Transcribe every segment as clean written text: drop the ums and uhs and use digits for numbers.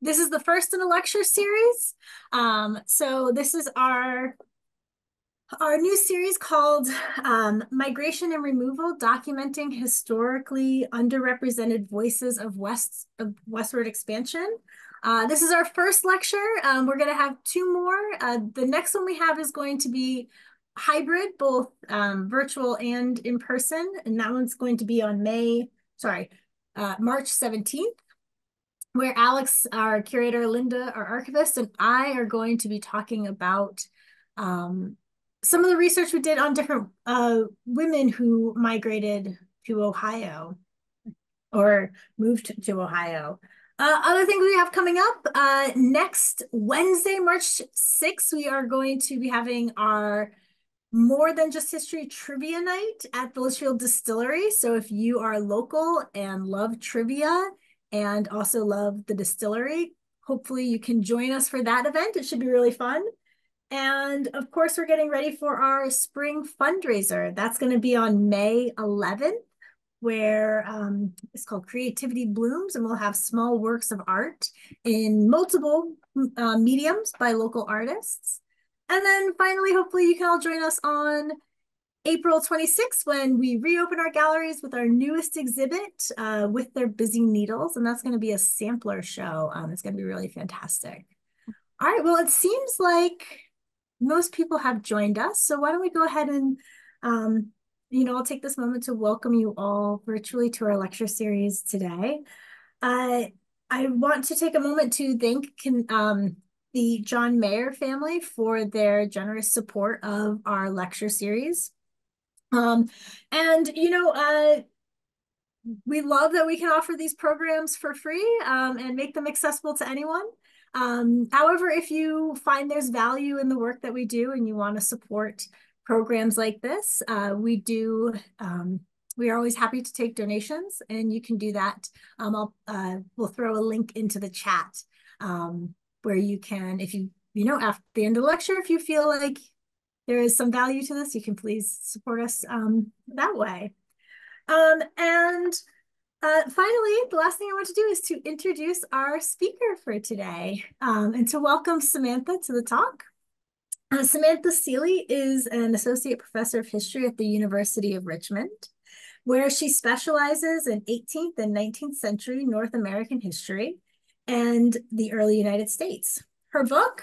This is the first in a lecture series. So this is our new series called Migration and Removal, Documenting Historically Underrepresented Voices of Westward Expansion. This is our first lecture. We're going to have two more. The next one we have is going to be hybrid, both virtual and in person. And that one's going to be on March 17th, where Alex, our curator, Linda, our archivist, and I are going to be talking about some of the research we did on different women who migrated to Ohio or moved to Ohio. Other things we have coming up, next Wednesday, March 6th, we are going to be having our More Than Just History Trivia Night at the Litchfield Distillery. So if you are local and love trivia and also love the distillery, hopefully you can join us for that event. It should be really fun. And of course, we're getting ready for our spring fundraiser. That's going to be on May 11th, where it's called Creativity Blooms, and we'll have small works of art in multiple mediums by local artists. And then finally, hopefully you can all join us on April 26th when we reopen our galleries with our newest exhibit, With Their Busy Needles, and that's going to be a sampler show. It's going to be really fantastic. All right, well, it seems like most people have joined us, so why don't we go ahead and I'll take this moment to welcome you all virtually to our lecture series today. I want to take a moment to thank the John Mayer family for their generous support of our lecture series. We love that we can offer these programs for free and make them accessible to anyone. However, if you find there's value in the work that we do and you want to support programs like this, we are always happy to take donations, and you can do that. We'll throw a link into the chat where you can, if after the end of the lecture, if you feel like there is some value to this, you can please support us that way. Finally, the last thing I want to do is to introduce our speaker for today and to welcome Samantha to the talk. Samantha Seeley is an associate professor of history at the University of Richmond, where she specializes in 18th and 19th century North American history and the early United States. Her book,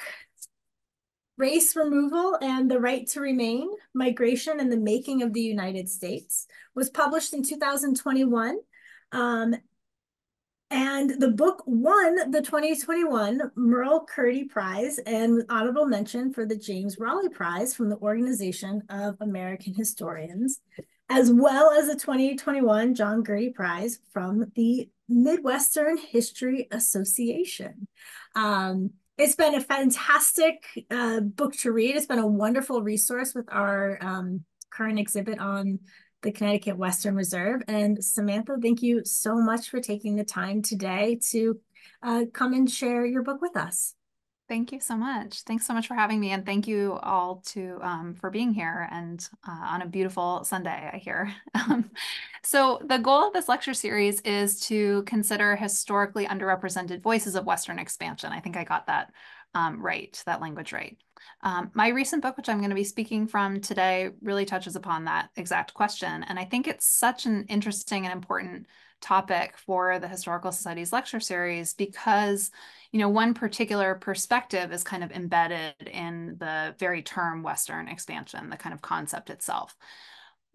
Race Removal and the Right to Remain, Migration and the Making of the United States, was published in 2021. And the book won the 2021 Merle Curdy Prize and with honorable mention for the James Raleigh Prize from the Organization of American Historians, as well as the 2021 John Gertie Prize from the Midwestern History Association. It's been a fantastic book to read. It's been a wonderful resource with our current exhibit on the Connecticut Western Reserve. And Samantha, thank you so much for taking the time today to come and share your book with us. Thank you so much. Thanks so much for having me, and thank you all for being here and on a beautiful Sunday, I hear. So the goal of this lecture series is to consider historically underrepresented voices of Western expansion. I think I got that right, that language right. My recent book, which I'm going to be speaking from today, really touches upon that exact question. And I think it's such an interesting and important topic for the Historical Society's lecture series because, one particular perspective is kind of embedded in the very term Western expansion, the kind of concept itself.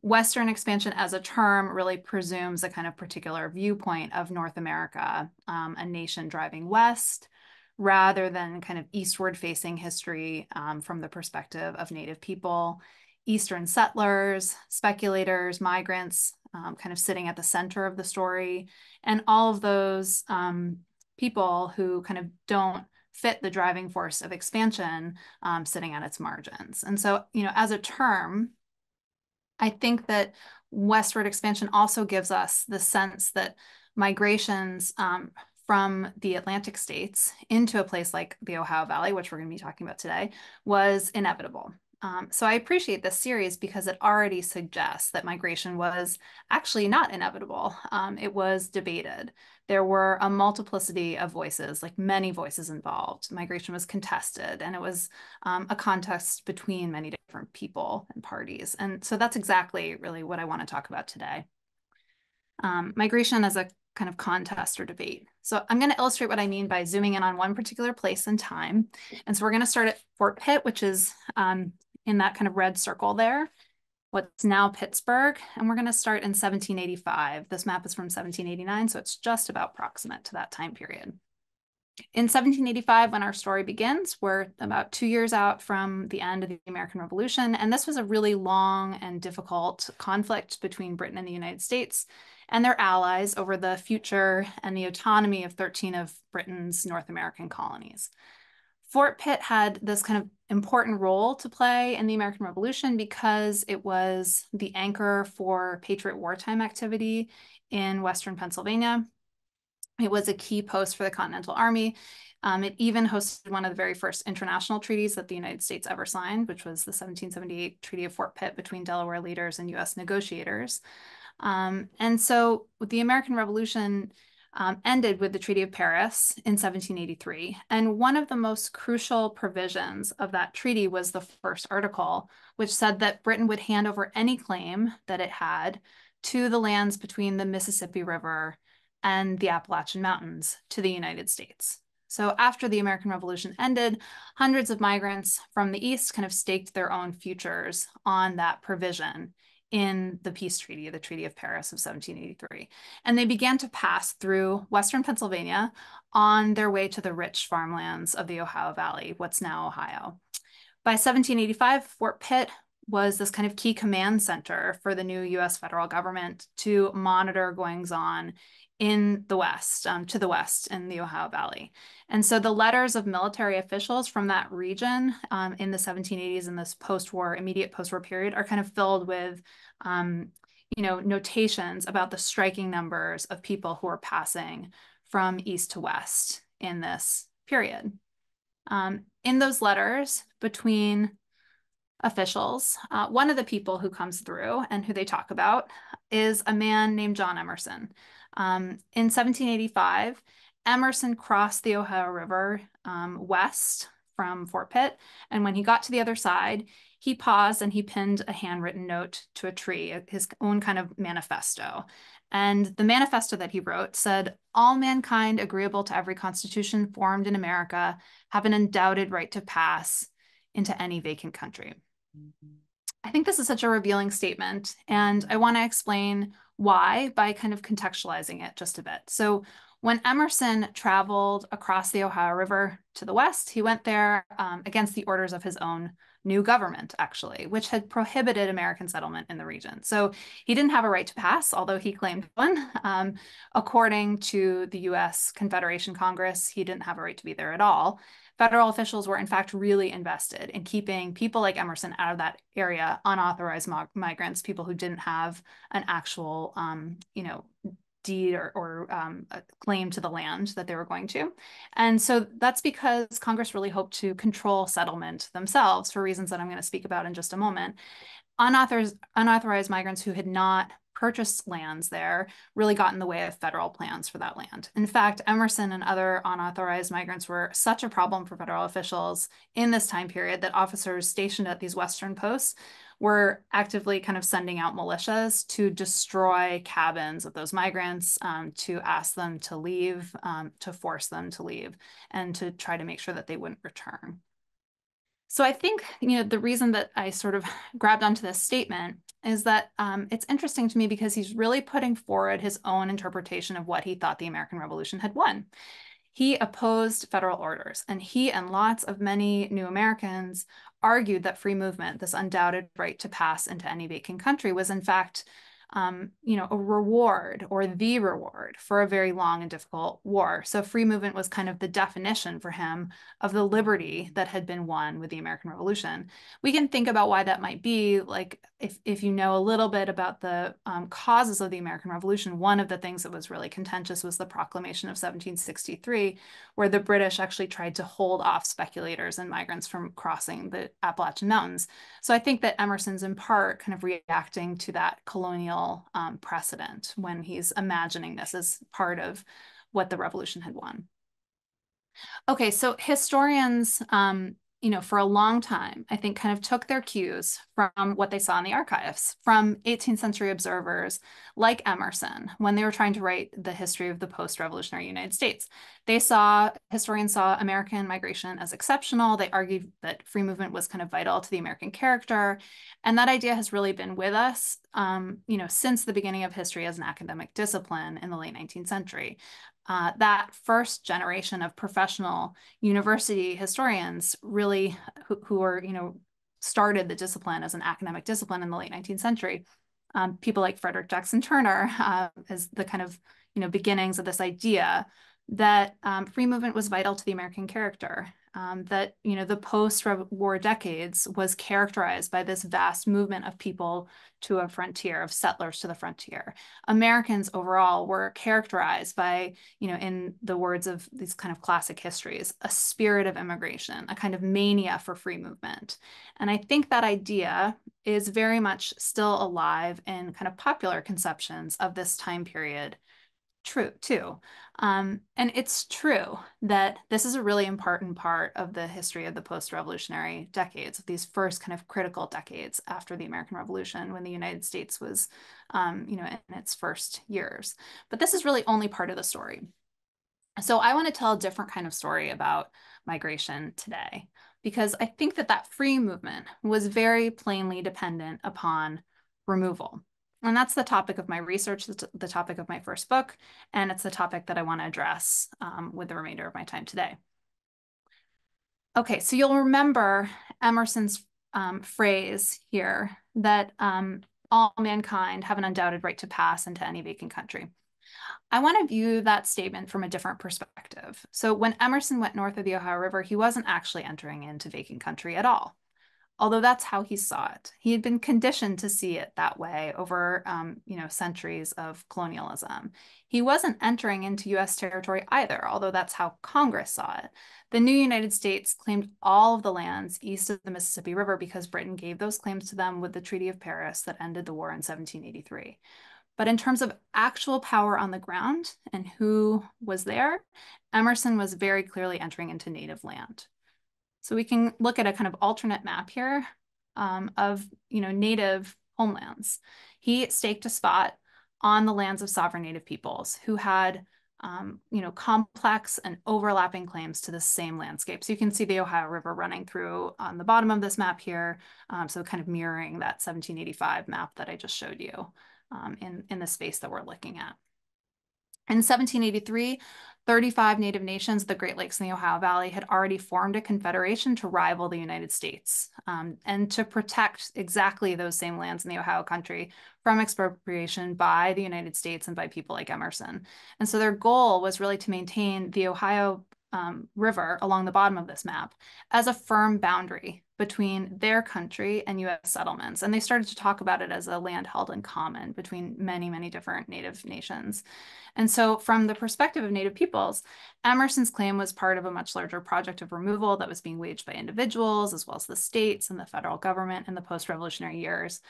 Western expansion as a term really presumes a kind of particular viewpoint of North America, a nation driving west, rather than kind of eastward facing history from the perspective of Native people, Eastern settlers, speculators, migrants, kind of sitting at the center of the story, and all of those people who kind of don't fit the driving force of expansion sitting at its margins. And so, as a term, I think that westward expansion also gives us the sense that migrations from the Atlantic states into a place like the Ohio Valley, which we're going to be talking about today, was inevitable. So I appreciate this series because it already suggests that migration was actually not inevitable. It was debated. There were a multiplicity of voices, like many voices involved. Migration was contested, and it was a contest between many different people and parties. And so that's exactly really what I want to talk about today. Migration as a kind of contest or debate. So I'm going to illustrate what I mean by zooming in on one particular place and time. And so we're going to start at Fort Pitt, which is in that kind of red circle there, what's now Pittsburgh. And we're going to start in 1785. This map is from 1789, so it's just about proximate to that time period. In 1785, when our story begins, we're about 2 years out from the end of the American Revolution. And this was a really long and difficult conflict between Britain and the United States and their allies over the future and the autonomy of 13 of Britain's North American colonies. Fort Pitt had this kind of important role to play in the American Revolution because it was the anchor for Patriot wartime activity in Western Pennsylvania. It was a key post for the Continental Army. It even hosted one of the very first international treaties that the United States ever signed, which was the 1778 Treaty of Fort Pitt between Delaware leaders and U.S. negotiators. And so the American Revolution ended with the Treaty of Paris in 1783. And one of the most crucial provisions of that treaty was the first article, which said that Britain would hand over any claim that it had to the lands between the Mississippi River and the Appalachian Mountains to the United States. So after the American Revolution ended, hundreds of migrants from the East kind of staked their own futures on that provision in the peace treaty, the Treaty of Paris of 1783. And they began to pass through Western Pennsylvania on their way to the rich farmlands of the Ohio Valley, what's now Ohio. By 1785, Fort Pitt was this kind of key command center for the new US federal government to monitor goings-on in the West, to the West in the Ohio Valley. And so the letters of military officials from that region in the 1780s and this post-war, immediate post-war period are kind of filled with, notations about the striking numbers of people who are passing from east to west in this period. In those letters between officials, one of the people who comes through and who they talk about is a man named John Emerson. In 1785, Emerson crossed the Ohio River west from Fort Pitt, and when he got to the other side, he paused and he pinned a handwritten note to a tree, his own kind of manifesto. And the manifesto that he wrote said, "All mankind agreeable to every constitution formed in America have an undoubted right to pass into any vacant country." I think this is such a revealing statement, and I want to explain why by kind of contextualizing it just a bit. So when Emerson traveled across the Ohio River to the west, he went there against the orders of his own new government, actually, which had prohibited American settlement in the region. So he didn't have a right to pass, although he claimed one. According to the US Confederation Congress, he didn't have a right to be there at all. Federal officials were, in fact, really invested in keeping people like Emerson out of that area, unauthorized migrants, people who didn't have an actual, deed or a claim to the land that they were going to. And so that's because Congress really hoped to control settlement themselves for reasons that I'm going to speak about in just a moment. Unauthorized migrants who had not purchased lands there really got in the way of federal plans for that land. In fact, Emerson and other unauthorized migrants were such a problem for federal officials in this time period that officers stationed at these Western posts were actively kind of sending out militias to destroy cabins of those migrants, to ask them to leave, to force them to leave, and to try to make sure that they wouldn't return. So I think, the reason that I sort of grabbed onto this statement is that it's interesting to me because he's really putting forward his own interpretation of what he thought the American Revolution had won. He opposed federal orders, and he and lots of many new Americans argued that free movement, this undoubted right to pass into any vacant country, was in fact a reward or the reward for a very long and difficult war. So free movement was kind of the definition for him of the liberty that had been won with the American Revolution. We can think about why that might be. Like if you know a little bit about the causes of the American Revolution, one of the things that was really contentious was the Proclamation of 1763, where the British actually tried to hold off speculators and migrants from crossing the Appalachian Mountains. So I think that Emerson's in part kind of reacting to that colonial precedent when he's imagining this as part of what the revolution had won. Okay, so historians, for a long time, I think kind of took their cues from what they saw in the archives, from 18th century observers like Emerson when they were trying to write the history of the post-revolutionary United States. Historians saw American migration as exceptional. They argued that free movement was kind of vital to the American character. And that idea has really been with us, since the beginning of history as an academic discipline in the late 19th century. That first generation of professional university historians really who are, started the discipline as an academic discipline in the late 19th century. People like Frederick Jackson Turner as the kind of, beginnings of this idea that free movement was vital to the American character. That, the post-war decades was characterized by this vast movement of people to a frontier, of settlers to the frontier. Americans overall were characterized by, in the words of these kind of classic histories, a spirit of immigration, a kind of mania for free movement. And I think that idea is very much still alive in kind of popular conceptions of this time period true too. And it's true that this is a really important part of the history of the post-revolutionary decades, of these first kind of critical decades after the American Revolution, when the United States was, in its first years. But this is really only part of the story. So I want to tell a different kind of story about migration today, because I think that that free movement was very plainly dependent upon removal. And that's the topic of my research, the topic of my first book, and it's the topic that I want to address with the remainder of my time today. Okay, so you'll remember Emerson's phrase here that all mankind have an undoubted right to pass into any vacant country. I want to view that statement from a different perspective. So when Emerson went north of the Ohio River, he wasn't actually entering into vacant country at all, although that's how he saw it. He had been conditioned to see it that way over, centuries of colonialism. He wasn't entering into U.S. territory either, although that's how Congress saw it. The new United States claimed all of the lands east of the Mississippi River because Britain gave those claims to them with the Treaty of Paris that ended the war in 1783. But in terms of actual power on the ground and who was there, Emerson was very clearly entering into native land. So we can look at a kind of alternate map here of native homelands. He staked a spot on the lands of sovereign native peoples who had complex and overlapping claims to the same landscape. So you can see the Ohio River running through on the bottom of this map here, so kind of mirroring that 1785 map that I just showed you in the space that we're looking at. In 1783, 35 native nations of the Great Lakes and the Ohio Valley had already formed a confederation to rival the United States and to protect exactly those same lands in the Ohio country from expropriation by the United States and by people like Emerson. And so their goal was really to maintain the Ohio River along the bottom of this map as a firm boundary between their country and U.S. settlements. And they started to talk about it as a land held in common between many, many different native nations. And so from the perspective of native peoples, Emerson's claim was part of a much larger project of removal that was being waged by individuals as well as the states and the federal government in the post-revolutionary years.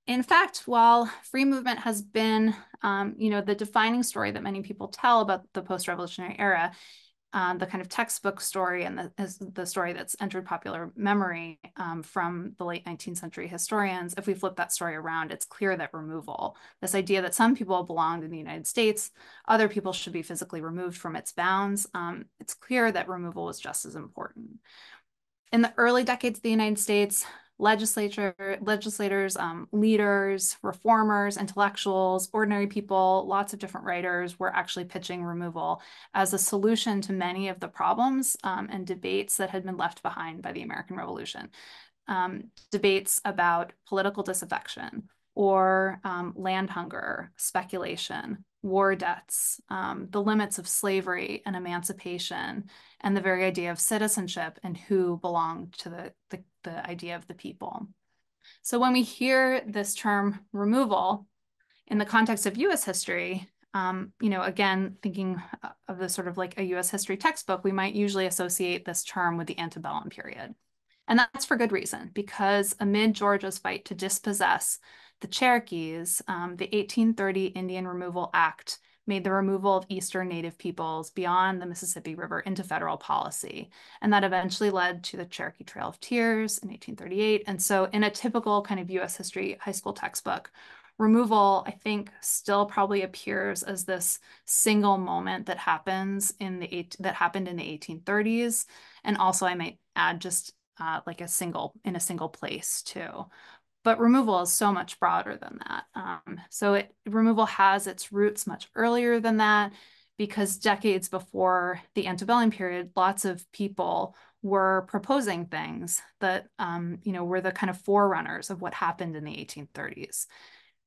In fact, while free movement has been, the defining story that many people tell about the post-revolutionary era, the kind of textbook story and the story that's entered popular memory from the late 19th century historians, if we flip that story around, it's clear that removal, this idea that some people belonged in the United States, other people should be physically removed from its bounds, it's clear that removal was just as important. In the early decades of the United States, legislators, leaders, reformers, intellectuals, ordinary people, lots of different writers were actually pitching removal as a solution to many of the problems and debates that had been left behind by the American Revolution. Debates about political disaffection, or land hunger, speculation, war debts, the limits of slavery and emancipation, and the very idea of citizenship and who belonged to the idea of the people. So when we hear this term removal in the context of US history, again, thinking of the sort of like a US history textbook, we might usually associate this term with the antebellum period. And that's for good reason, because amid Georgia's fight to dispossess the Cherokees, the 1830 Indian Removal Act made the removal of Eastern Native peoples beyond the Mississippi River into federal policy. And that eventually led to the Cherokee Trail of Tears in 1838. And so in a typical kind of US history high school textbook, removal, I think, still probably appears as this single moment that happens that happened in the 1830s. And also I might add just like in a single place too. But removal is so much broader than that. Removal has its roots much earlier than that, because decades before the antebellum period, lots of people were proposing things that were the kind of forerunners of what happened in the 1830s.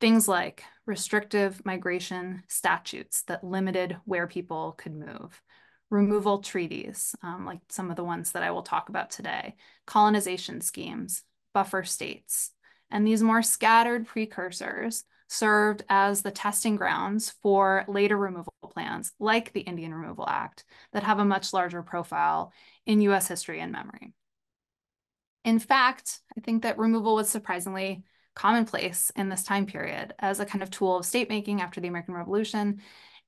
Things like restrictive migration statutes that limited where people could move, removal treaties, like some of the ones that I will talk about today, colonization schemes, buffer states. And these more scattered precursors served as the testing grounds for later removal plans, like the Indian Removal Act, that have a much larger profile in US history and memory. In fact, I think that removal was surprisingly commonplace in this time period as a kind of tool of state making after the American Revolution.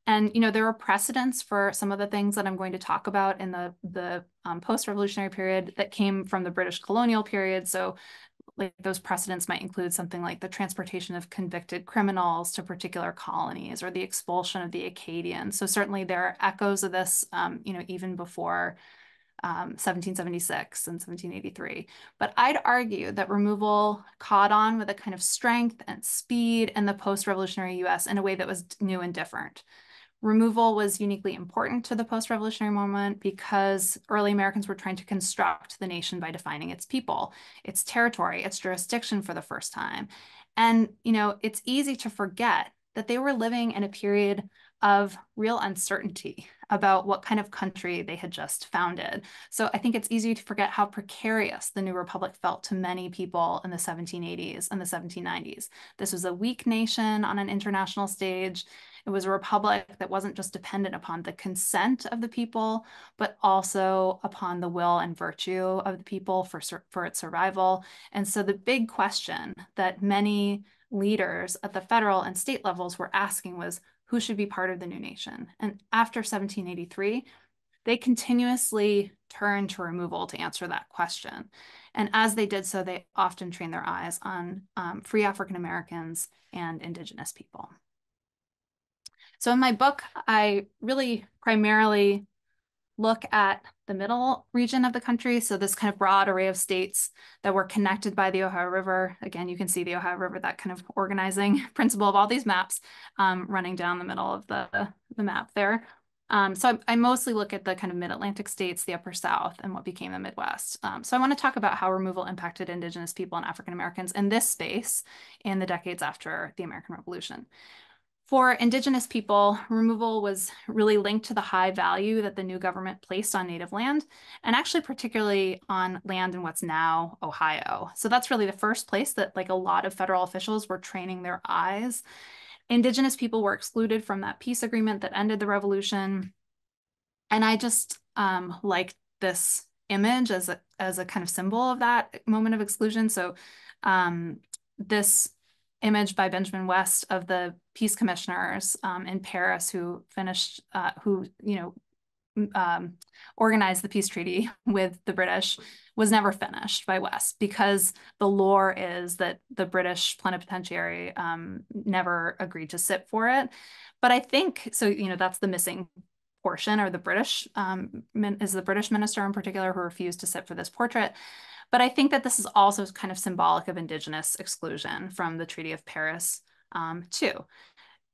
And there are precedents for some of the things that I'm going to talk about in the post-revolutionary period that came from the British colonial period. So like those precedents might include something like the transportation of convicted criminals to particular colonies or the expulsion of the Acadians. So certainly there are echoes of this, even before 1776 and 1783. But I'd argue that removal caught on with a kind of strength and speed in the post-revolutionary US in a way that was new and different. Removal was uniquely important to the post-revolutionary moment because early Americans were trying to construct the nation by defining its people, its territory, its jurisdiction for the first time. And, it's easy to forget that they were living in a period of real uncertainty about what kind of country they had just founded. So I think it's easy to forget how precarious the new republic felt to many people in the 1780s and the 1790s. This was a weak nation on an international stage. It was a republic that wasn't just dependent upon the consent of the people, but also upon the will and virtue of the people for its survival. And so the big question that many leaders at the federal and state levels were asking was, who should be part of the new nation? And after 1783, they continuously turned to removal to answer that question. And as they did so, they often trained their eyes on free African Americans and Indigenous people. So in my book, I really primarily look at the middle region of the country. So this kind of broad array of states that were connected by the Ohio River. Again, you can see the Ohio River, that kind of organizing principle of all these maps running down the middle of the map there. So I mostly look at the kind of mid-Atlantic states, the upper South, and what became the Midwest. So I want to talk about how removal impacted Indigenous people and African Americans in this space in the decades after the American Revolution. For Indigenous people, removal was really linked to the high value that the new government placed on native land, and actually particularly on land in what's now Ohio. So that's really the first place that like a lot of federal officials were training their eyes. Indigenous people were excluded from that peace agreement that ended the revolution. And I just like this image as a kind of symbol of that moment of exclusion. So this image by Benjamin West of the peace commissioners in Paris who organized the peace treaty with the British was never finished by West because the lore is that the British plenipotentiary never agreed to sit for it. But I think, so, that's the missing portion, or the British, is the British minister in particular who refused to sit for this portrait. But I think that this is also kind of symbolic of Indigenous exclusion from the Treaty of Paris, too.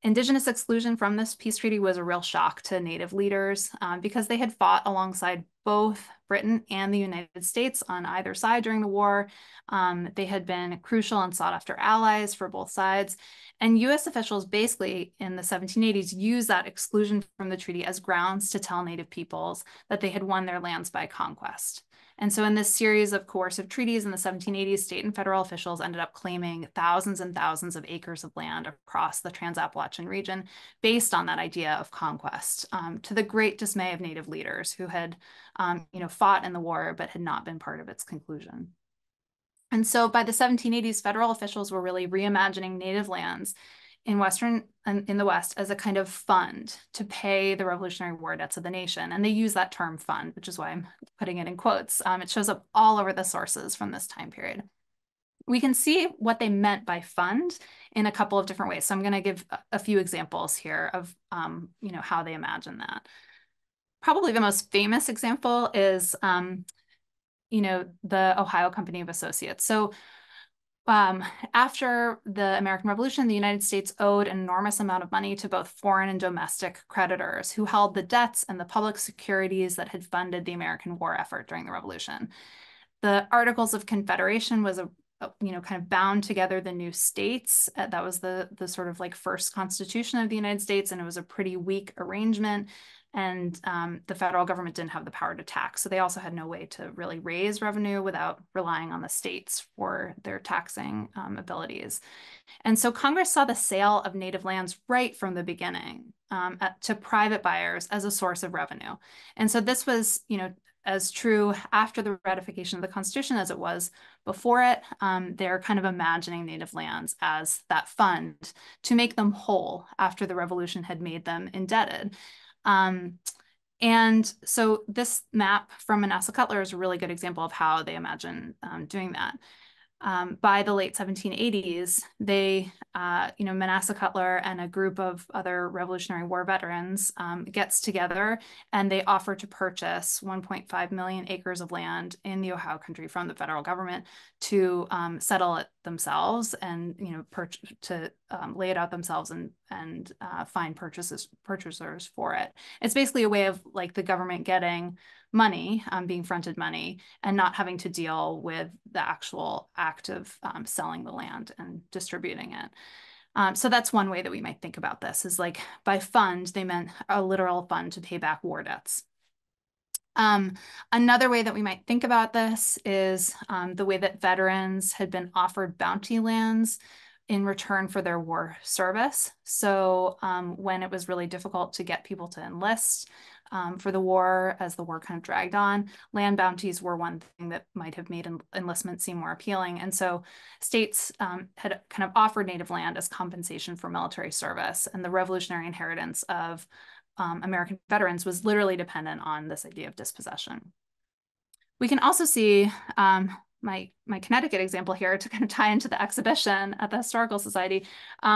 Indigenous exclusion from this peace treaty was a real shock to Native leaders because they had fought alongside both Britain and the United States on either side during the war. They had been crucial and sought after allies for both sides. And US officials basically in the 1780s used that exclusion from the treaty as grounds to tell Native peoples that they had won their lands by conquest. And so in this series of coercive treaties in the 1780s, state and federal officials ended up claiming thousands and thousands of acres of land across the Trans-Appalachian region based on that idea of conquest, to the great dismay of Native leaders who had fought in the war but had not been part of its conclusion. And so by the 1780s, federal officials were really reimagining Native lands in the West as a kind of fund to pay the Revolutionary War debts of the nation. And they use that term fund, which is why I'm putting it in quotes. It shows up all over the sources from this time period. We can see what they meant by fund in a couple of different ways. So I'm going to give a few examples here of how they imagine that. Probably the most famous example is the Ohio Company of Associates. So after the American Revolution, the United States owed an enormous amount of money to both foreign and domestic creditors who held the debts and the public securities that had funded the American war effort during the Revolution. The Articles of Confederation was kind of bound together the new states. That was the sort of like first constitution of the United States, and it was a pretty weak arrangement. And the federal government didn't have the power to tax. So they also had no way to really raise revenue without relying on the states for their taxing abilities. And so Congress saw the sale of native lands right from the beginning to private buyers as a source of revenue. And so this was, as true after the ratification of the Constitution as it was before it. They're kind of imagining native lands as that fund to make them whole after the revolution had made them indebted. And so this map from Manasseh Cutler is a really good example of how they imagine doing that. By the late 1780s, Manasseh Cutler and a group of other Revolutionary War veterans gets together and they offer to purchase 1.5 million acres of land in the Ohio country from the federal government to settle it themselves and lay it out themselves and find purchasers for it. It's basically a way of like the government getting money, being fronted money, and not having to deal with the actual act of selling the land and distributing it. So that's one way that we might think about this is like by fund, they meant a literal fund to pay back war debts. Another way that we might think about this is the way that veterans had been offered bounty lands in return for their war service. So when it was really difficult to get people to enlist for the war, as the war kind of dragged on, land bounties were one thing that might have made enlistment seem more appealing. And so states had kind of offered native land as compensation for military service, and the revolutionary inheritance of American veterans was literally dependent on this idea of dispossession. We can also see my Connecticut example here to kind of tie into the exhibition at the Historical Society.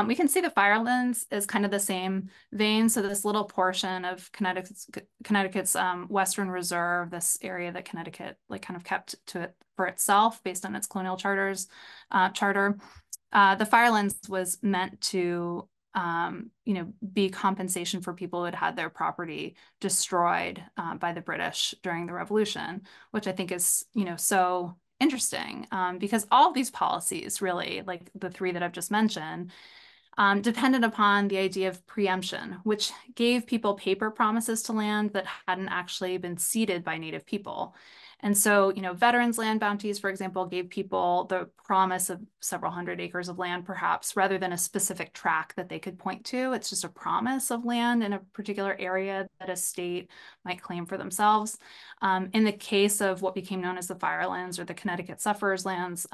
We can see the Firelands is kind of the same vein. So this little portion of Connecticut's Western Reserve, this area that Connecticut like kind of kept to it for itself based on its colonial charter. The Firelands was meant to be compensation for people who had had their property destroyed by the British during the Revolution, which I think is, so interesting because all of these policies really, like the three that I've just mentioned, depended upon the idea of preemption, which gave people paper promises to land that hadn't actually been ceded by Native people. And so, veterans land bounties, for example, gave people the promise of several hundred acres of land, perhaps, rather than a specific tract that they could point to. It's just a promise of land in a particular area that a state might claim for themselves. In the case of what became known as the Firelands or the Connecticut Sufferers Lands,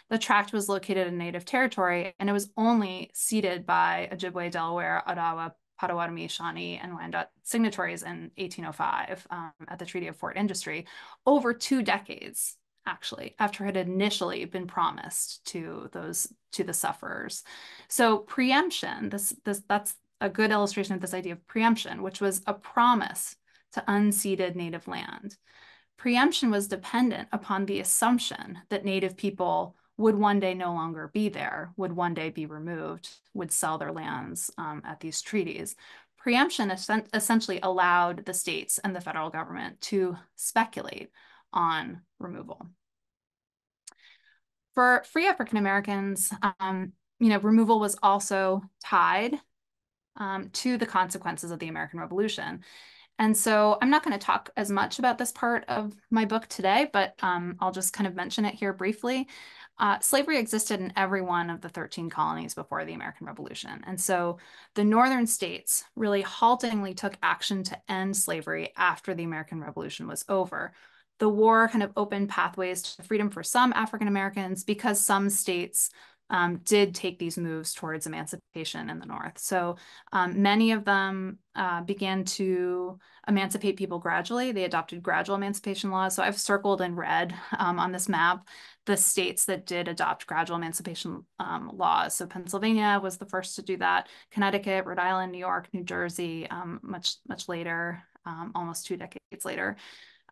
the tract was located in Native territory, and it was only ceded by Ojibwe, Delaware, Ottawa, Potawatomi, Shawnee, and Wyandot signatories in 1805 at the Treaty of Fort Industry, over 2 decades, actually, after it had initially been promised to the sufferers. So preemption, that's a good illustration of this idea of preemption, which was a promise to unceded Native land. Preemption was dependent upon the assumption that Native people would one day no longer be there, would one day be removed, would sell their lands at these treaties. Preemption essentially allowed the states and the federal government to speculate on removal. For free African Americans, removal was also tied to the consequences of the American Revolution. And so I'm not going to talk as much about this part of my book today, but I'll just kind of mention it here briefly. Slavery existed in every one of the 13 colonies before the American Revolution. And so the northern states really haltingly took action to end slavery after the American Revolution was over. The war kind of opened pathways to freedom for some African Americans because some states did take these moves towards emancipation in the North. So many of them began to emancipate people gradually. They adopted gradual emancipation laws. So I've circled in red on this map the states that did adopt gradual emancipation laws. So Pennsylvania was the first to do that. Connecticut, Rhode Island, New York, New Jersey, much later, almost 2 decades later.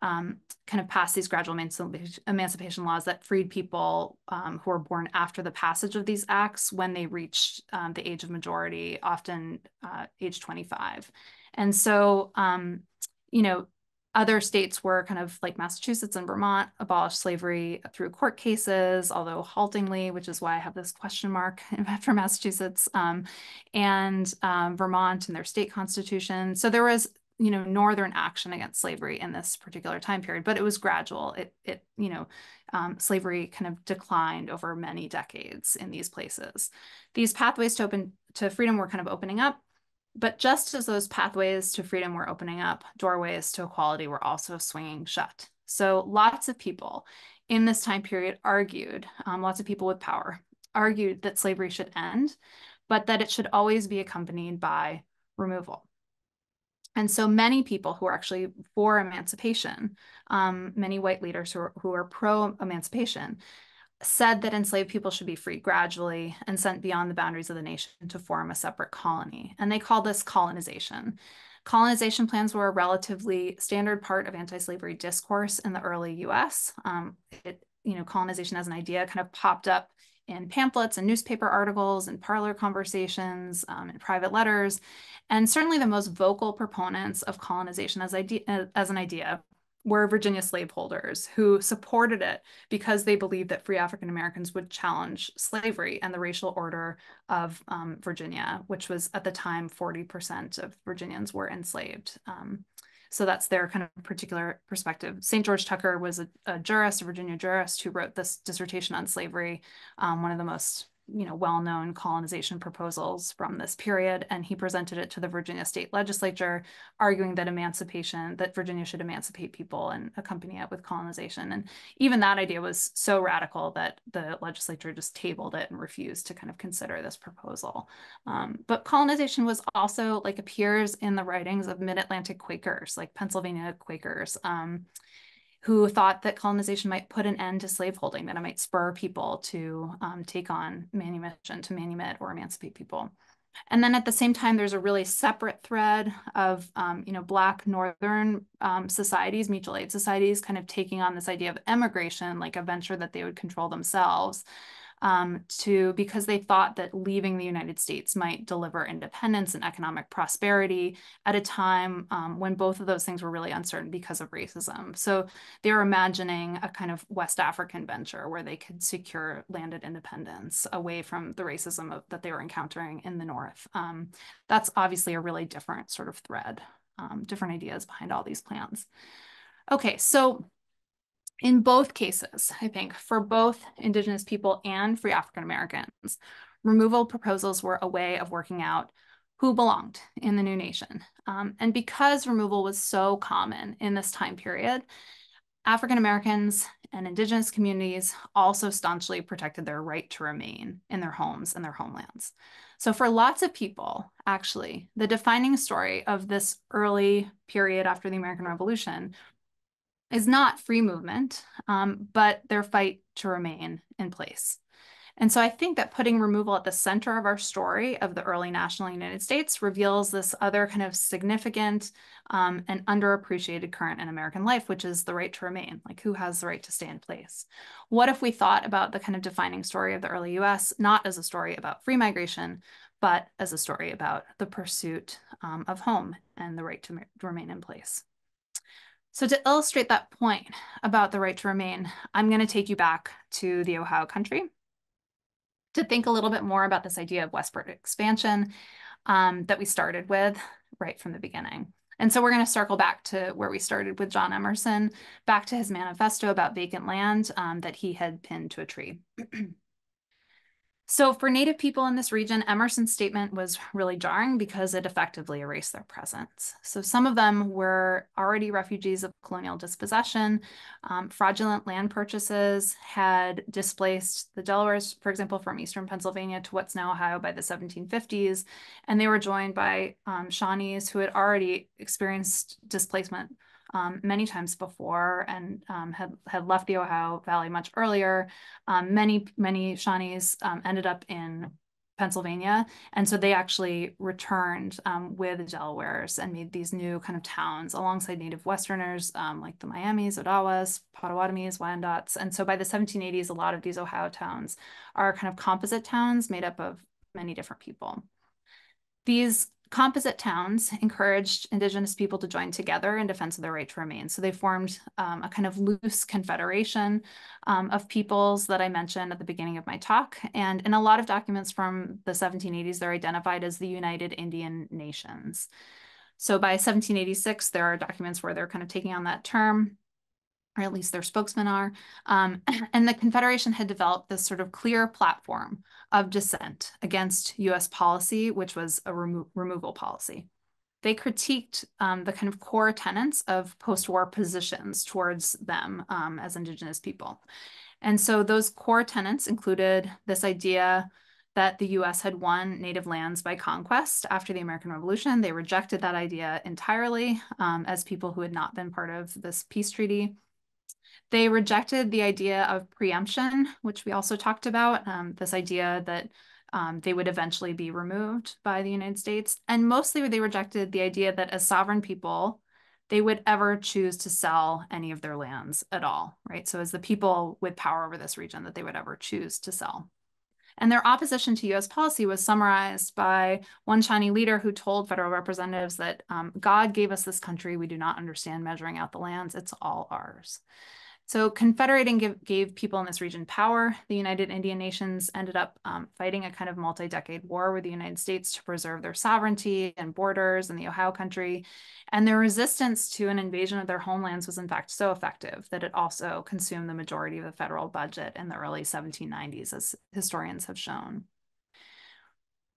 Kind of passed these gradual emancipation laws that freed people who were born after the passage of these acts when they reached the age of majority, often age 25. And so, other states were kind of like Massachusetts and Vermont abolished slavery through court cases, although haltingly, which is why I have this question mark for Massachusetts, and Vermont and their state constitution. So there was northern action against slavery in this particular time period, but it was gradual. Slavery kind of declined over many decades in these places. These pathways to freedom were kind of opening up, but just as those pathways to freedom were opening up, doorways to equality were also swinging shut. So lots of people in this time period argued, lots of people with power argued that slavery should end, but that it should always be accompanied by removal. And so many people who are actually for emancipation, many white leaders who are pro-emancipation, said that enslaved people should be freed gradually and sent beyond the boundaries of the nation to form a separate colony. And they call this colonization. Colonization plans were a relatively standard part of anti-slavery discourse in the early US. Colonization as an idea kind of popped up in pamphlets and newspaper articles and parlor conversations and private letters. And certainly the most vocal proponents of colonization as an idea were Virginia slaveholders who supported it because they believed that free African Americans would challenge slavery and the racial order of Virginia, which was at the time 40% of Virginians were enslaved. So that's their kind of particular perspective. St. George Tucker was a jurist, a Virginia jurist, who wrote this dissertation on slavery, one of the most well-known colonization proposals from this period. And he presented it to the Virginia state legislature, arguing that Virginia should emancipate people and accompany it with colonization. And even that idea was so radical that the legislature just tabled it and refused to kind of consider this proposal. But colonization was also appears in the writings of mid-Atlantic Quakers, like Pennsylvania Quakers, who thought that colonization might put an end to slaveholding, that it might spur people to take on manumission, to manumit or emancipate people. And then at the same time, there's a really separate thread of, Black Northern societies, mutual aid societies, kind of taking on this idea of emigration, like a venture that they would control themselves, because they thought that leaving the United States might deliver independence and economic prosperity at a time when both of those things were really uncertain because of racism. So they were imagining a kind of West African venture where they could secure landed independence away from the racism that they were encountering in the North. That's obviously a really different sort of thread, different ideas behind all these plans. Okay, so in both cases, I think, for both Indigenous people and free African Americans, removal proposals were a way of working out who belonged in the new nation. And because removal was so common in this time period, African Americans and Indigenous communities also staunchly protected their right to remain in their homes and their homelands. So for lots of people, actually, the defining story of this early period after the American Revolution is not free movement, but their fight to remain in place. And so I think that putting removal at the center of our story of the early national United States reveals this other kind of significant and underappreciated current in American life, which is the right to remain. Like, who has the right to stay in place? What if we thought about the kind of defining story of the early US not as a story about free migration, but as a story about the pursuit of home and the right to remain in place? So to illustrate that point about the right to remain, I'm going to take you back to the Ohio country to think a little bit more about this idea of westward expansion that we started with right from the beginning. And so we're going to circle back to where we started with John Emerson, back to his manifesto about vacant land that he had pinned to a tree. So for Native people in this region, Emerson's statement was really jarring because it effectively erased their presence. So some of them were already refugees of colonial dispossession. Fraudulent land purchases had displaced the Delawares, for example, from eastern Pennsylvania to what's now Ohio by the 1750s. And they were joined by Shawnees who had already experienced displacement many times before and had left the Ohio Valley much earlier. Many Shawnees ended up in Pennsylvania, and so they actually returned with the Delawares and made these new kind of towns alongside Native Westerners like the Miamis, Odawas, Potawatomis, Wyandots. And so by the 1780s, a lot of these Ohio towns are kind of composite towns made up of many different people. These composite towns encouraged Indigenous people to join together in defense of their right to remain. So they formed a kind of loose confederation of peoples that I mentioned at the beginning of my talk. And in a lot of documents from the 1780s, they're identified as the United Indian Nations. So by 1786, there are documents where they're kind of taking on that term, or at least their spokesmen are. And the Confederation had developed this sort of clear platform of dissent against US policy, which was a removal policy. They critiqued the kind of core tenets of post-war positions towards them as Indigenous people. And so those core tenets included this idea that the US had won native lands by conquest after the American Revolution. They rejected that idea entirely as people who had not been part of this peace treaty. They rejected the idea of preemption, which we also talked about, this idea that they would eventually be removed by the United States. And mostly they rejected the idea that as sovereign people, they would ever choose to sell any of their lands at all, right? So as the people with power over this region, that they would ever choose to sell. And their opposition to US policy was summarized by one Shawnee leader who told federal representatives that God gave us this country. We do not understand measuring out the lands. It's all ours. So confederating gave people in this region power. The United Indian Nations ended up fighting a kind of multi-decade war with the United States to preserve their sovereignty and borders in the Ohio country. And their resistance to an invasion of their homelands was in fact so effective that it also consumed the majority of the federal budget in the early 1790s, as historians have shown.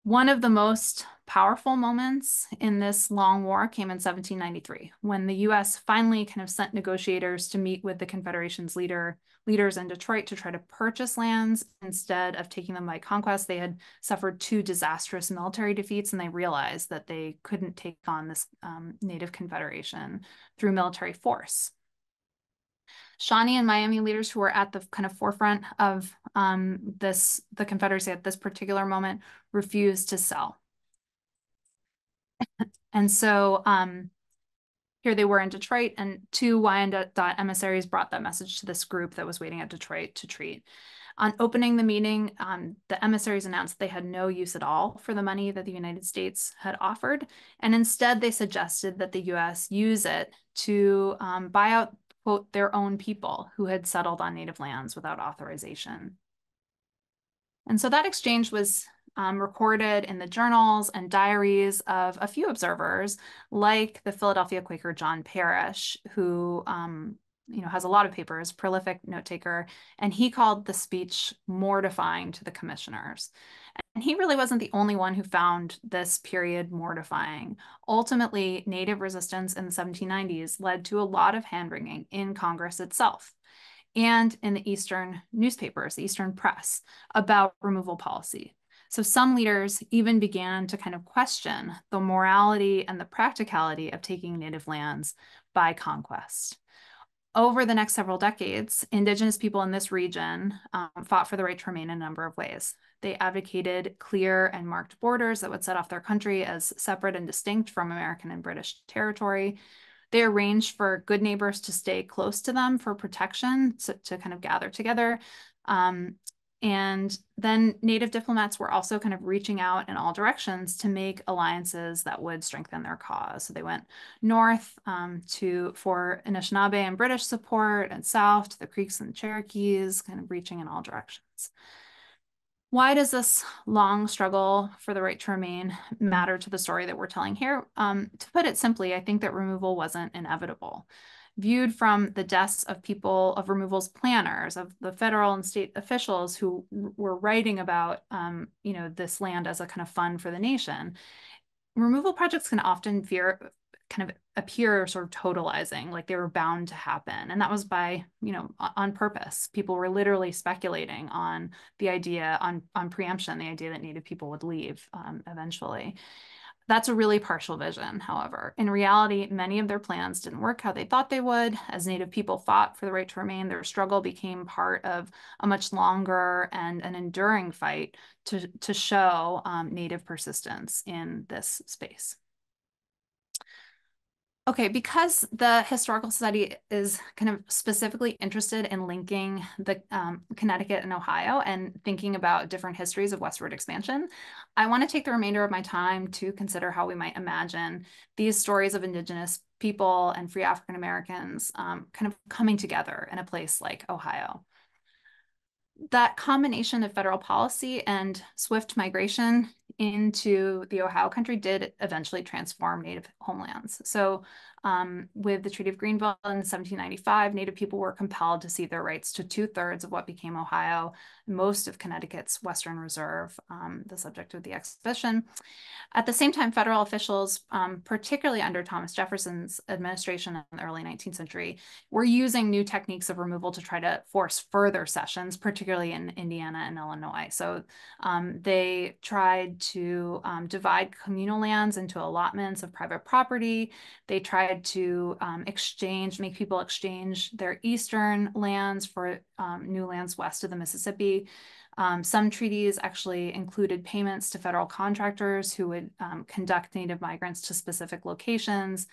One of the most powerful moments in this long war came in 1793, when the US finally kind of sent negotiators to meet with the Confederation's leaders in Detroit to try to purchase lands instead of taking them by conquest. They had suffered two disastrous military defeats, and they realized that they couldn't take on this Native Confederation through military force. Shawnee and Miami leaders who were at the kind of forefront of the Confederacy at this particular moment refused to sell. And so here they were in Detroit, and two Wyandotte emissaries brought that message to this group that was waiting at Detroit to treat. On opening the meeting, the emissaries announced they had no use at all for the money that the United States had offered, and instead they suggested that the US use it to buy out, quote, their own people who had settled on native lands without authorization. And so that exchange was recorded in the journals and diaries of a few observers, like the Philadelphia Quaker John Parrish, who has a lot of papers, prolific note taker, and he called the speech mortifying to the commissioners. And he really wasn't the only one who found this period mortifying. Ultimately, Native resistance in the 1790s led to a lot of hand-wringing in Congress itself and in the Eastern newspapers, the Eastern press, about removal policy. So some leaders even began to kind of question the morality and the practicality of taking native lands by conquest. over the next several decades, Indigenous people in this region fought for the right to remain in a number of ways. They advocated clear and marked borders that would set off their country as separate and distinct from American and British territory. They arranged for good neighbors to stay close to them for protection, to kind of gather together. And then Native diplomats were also kind of reaching out in all directions to make alliances that would strengthen their cause. So they went north for Anishinaabe and British support, and south to the Creeks and Cherokees, kind of reaching in all directions. Why does this long struggle for the right to remain matter to the story that we're telling here? To put it simply, I think that removal wasn't inevitable. Viewed from the desks of people, of removal's planners, of the federal and state officials who were writing about, this land as a kind of fund for the nation, removal projects can often appear sort of totalizing, like they were bound to happen. And that was on purpose. People were literally speculating on the idea, on preemption, the idea that Native people would leave eventually. That's a really partial vision, however. In reality, many of their plans didn't work how they thought they would. As Native people fought for the right to remain, their struggle became part of a much longer and an enduring fight to show Native persistence in this space. Okay, because the Historical Society is kind of specifically interested in linking the Connecticut and Ohio and thinking about different histories of westward expansion, I want to take the remainder of my time to consider how we might imagine these stories of Indigenous people and free African Americans kind of coming together in a place like Ohio. That combination of federal policy and swift migration into the Ohio country did eventually transform Native homelands. So with the Treaty of Greenville in 1795, Native people were compelled to cede their rights to 2/3 of what became Ohio, most of Connecticut's Western Reserve, the subject of the exhibition. At the same time, federal officials, particularly under Thomas Jefferson's administration in the early 19th century, were using new techniques of removal to try to force further cessions, particularly in Indiana and Illinois. So they tried to divide communal lands into allotments of private property. They tried to make people exchange their eastern lands for new lands west of the Mississippi. Some treaties actually included payments to federal contractors who would conduct Native migrants to specific locations.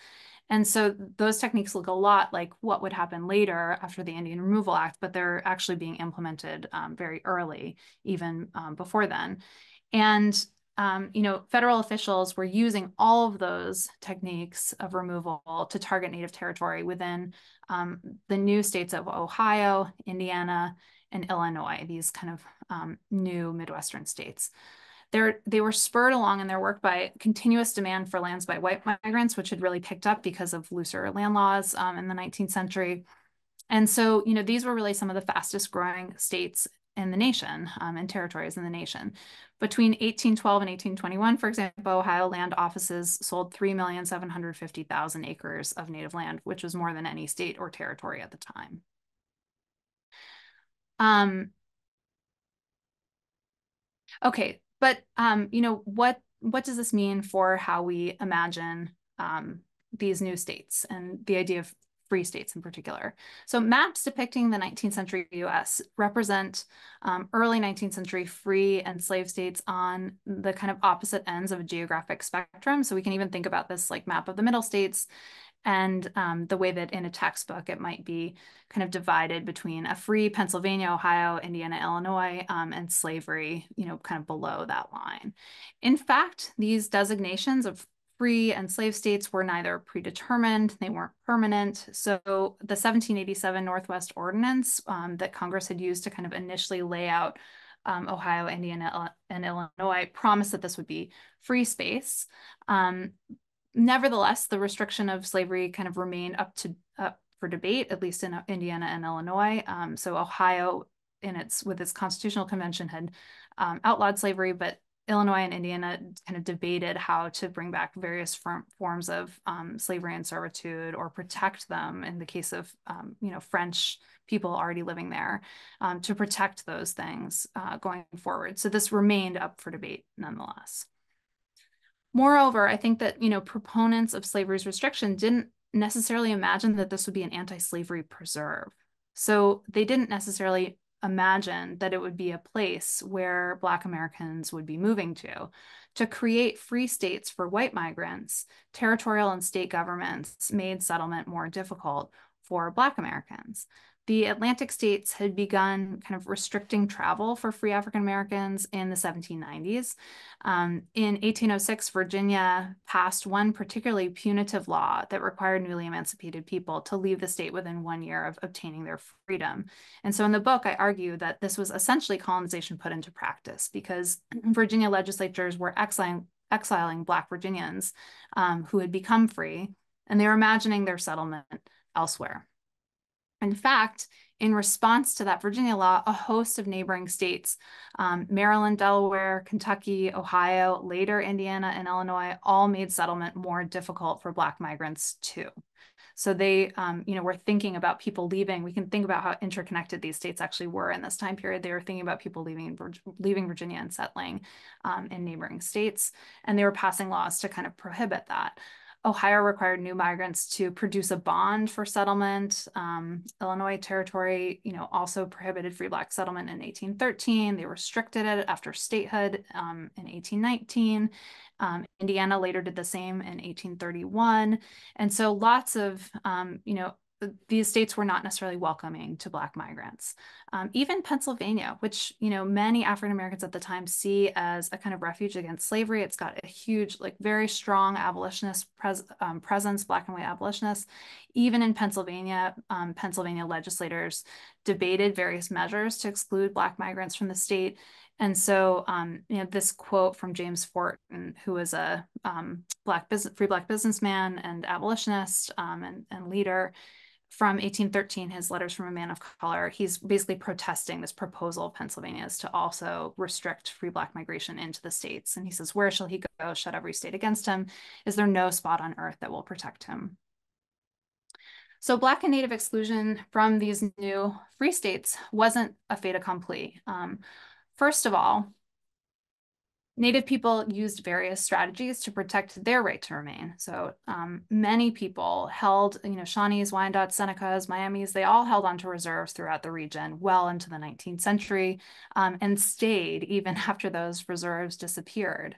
And so those techniques look a lot like what would happen later after the Indian Removal Act, but they're actually being implemented very early, even before then. And federal officials were using all of those techniques of removal to target Native territory within the new states of Ohio, Indiana, and Illinois, these kind of new Midwestern states. They were spurred along in their work by continuous demand for lands by white migrants, which had really picked up because of looser land laws in the 19th century. And so, these were really some of the fastest growing states in the nation and territories in the nation. Between 1812 and 1821, for example, Ohio land offices sold 3,750,000 acres of native land, which was more than any state or territory at the time. Okay, but what does this mean for how we imagine these new states and the idea of free states in particular? So maps depicting the 19th century US represent early 19th century free and slave states on the kind of opposite ends of a geographic spectrum. So we can even think about this like map of the Middle States and the way that in a textbook it might be kind of divided between a free Pennsylvania, Ohio, Indiana, Illinois, and slavery, kind of below that line. In fact, these designations of free and slave states were neither predetermined, they weren't permanent. So the 1787 Northwest Ordinance that Congress had used to kind of initially lay out Ohio, Indiana, and Illinois promised that this would be free space. Nevertheless, the restriction of slavery kind of remained up for debate, at least in Indiana and Illinois. So Ohio, with its constitutional convention, had outlawed slavery, but Illinois and Indiana kind of debated how to bring back various forms of slavery and servitude, or protect them in the case of French people already living there, to protect those things going forward. So this remained up for debate nonetheless. Moreover, I think that proponents of slavery's restriction didn't necessarily imagine that this would be an anti-slavery preserve. So they didn't necessarily imagine that it would be a place where Black Americans would be moving to. To create free states for white migrants, territorial and state governments made settlement more difficult for Black Americans. The Atlantic states had begun kind of restricting travel for free African Americans in the 1790s. In 1806, Virginia passed one particularly punitive law that required newly emancipated people to leave the state within 1 year of obtaining their freedom. And so in the book, I argue that this was essentially colonization put into practice because Virginia legislatures were exiling Black Virginians who had become free, and they were imagining their settlement elsewhere. In fact, in response to that Virginia law, a host of neighboring states, Maryland, Delaware, Kentucky, Ohio, later Indiana and Illinois, all made settlement more difficult for Black migrants too. So they, were thinking about people leaving. We can think about how interconnected these states actually were in this time period. They were thinking about people leaving Virginia and settling in neighboring states, and they were passing laws to kind of prohibit that. Ohio required new migrants to produce a bond for settlement. Illinois Territory, also prohibited free Black settlement in 1813. They restricted it after statehood in 1819. Indiana later did the same in 1831. And so lots of, these states were not necessarily welcoming to Black migrants. Even Pennsylvania, which, many African Americans at the time see as a kind of refuge against slavery. It's got a huge, very strong abolitionist presence, Black and white abolitionists. Even in Pennsylvania, Pennsylvania legislators debated various measures to exclude Black migrants from the state. And so, this quote from James Forten, who was a free Black businessman and abolitionist and leader, from 1813, his Letters from a Man of Color, he's basically protesting this proposal of Pennsylvania's to also restrict free Black migration into the states. And he says, where shall he go? Shut every state against him? Is there no spot on earth that will protect him? So Black and Native exclusion from these new free states wasn't a fait accompli. First of all, Native people used various strategies to protect their right to remain. So many people held, Shawnees, Wyandots, Senecas, Miamis, they all held onto reserves throughout the region well into the 19th century and stayed even after those reserves disappeared.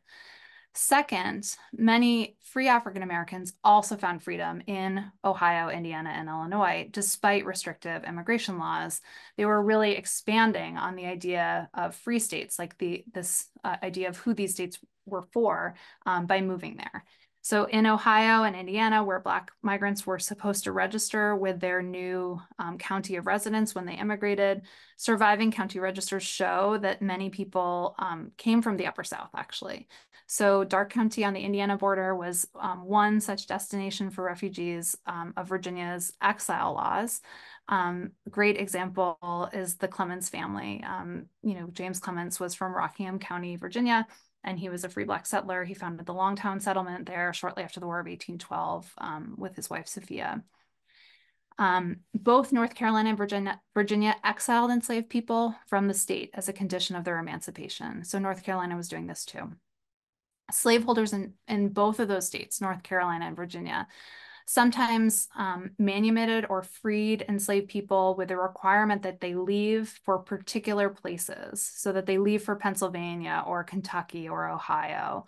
Second, many free African Americans also found freedom in Ohio, Indiana, and Illinois, despite restrictive immigration laws. They were really expanding on the idea of free states, like this idea of who these states were for by moving there. So in Ohio and Indiana, where Black migrants were supposed to register with their new county of residence when they immigrated, surviving county registers show that many people came from the Upper South, actually. So Darke County on the Indiana border was one such destination for refugees of Virginia's exile laws. Great example is the Clemens family. James Clemens was from Rockingham County, Virginia, and he was a free Black settler. He founded the Longtown settlement there shortly after the War of 1812 with his wife, Sophia. Both North Carolina and Virginia exiled enslaved people from the state as a condition of their emancipation. So North Carolina was doing this too. Slaveholders in both of those states, North Carolina and Virginia, sometimes manumitted or freed enslaved people with the requirement that they leave for particular places, so that they leave for Pennsylvania or Kentucky or Ohio.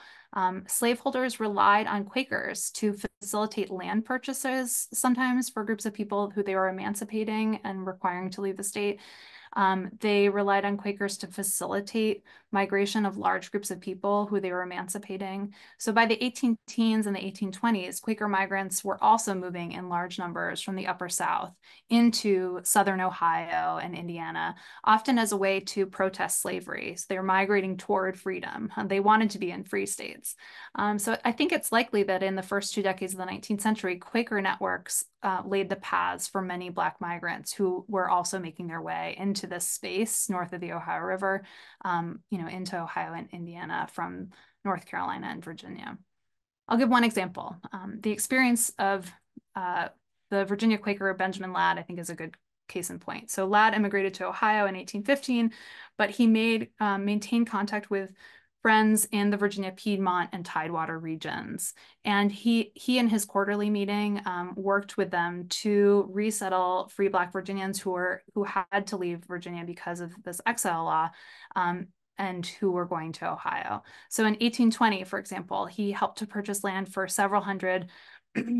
Slaveholders relied on Quakers to facilitate land purchases, sometimes for groups of people who they were emancipating and requiring to leave the state. They relied on Quakers to facilitate migration of large groups of people who they were emancipating. So by the 18 teens and the 1820s, Quaker migrants were also moving in large numbers from the Upper South into Southern Ohio and Indiana, often as a way to protest slavery. So they were migrating toward freedom. They wanted to be in free states. So I think it's likely that in the first 2 decades of the 19th century, Quaker networks laid the paths for many Black migrants who were also making their way into this space north of the Ohio River, into Ohio and Indiana from North Carolina and Virginia. I'll give one example. The experience of the Virginia Quaker Benjamin Ladd, I think, is a good case in point. So Ladd immigrated to Ohio in 1815, but he maintained contact with friends in the Virginia Piedmont and Tidewater regions. And he and his quarterly meeting worked with them to resettle free Black Virginians who had to leave Virginia because of this exile law. And who were going to Ohio. So in 1820, for example, he helped to purchase land for several hundred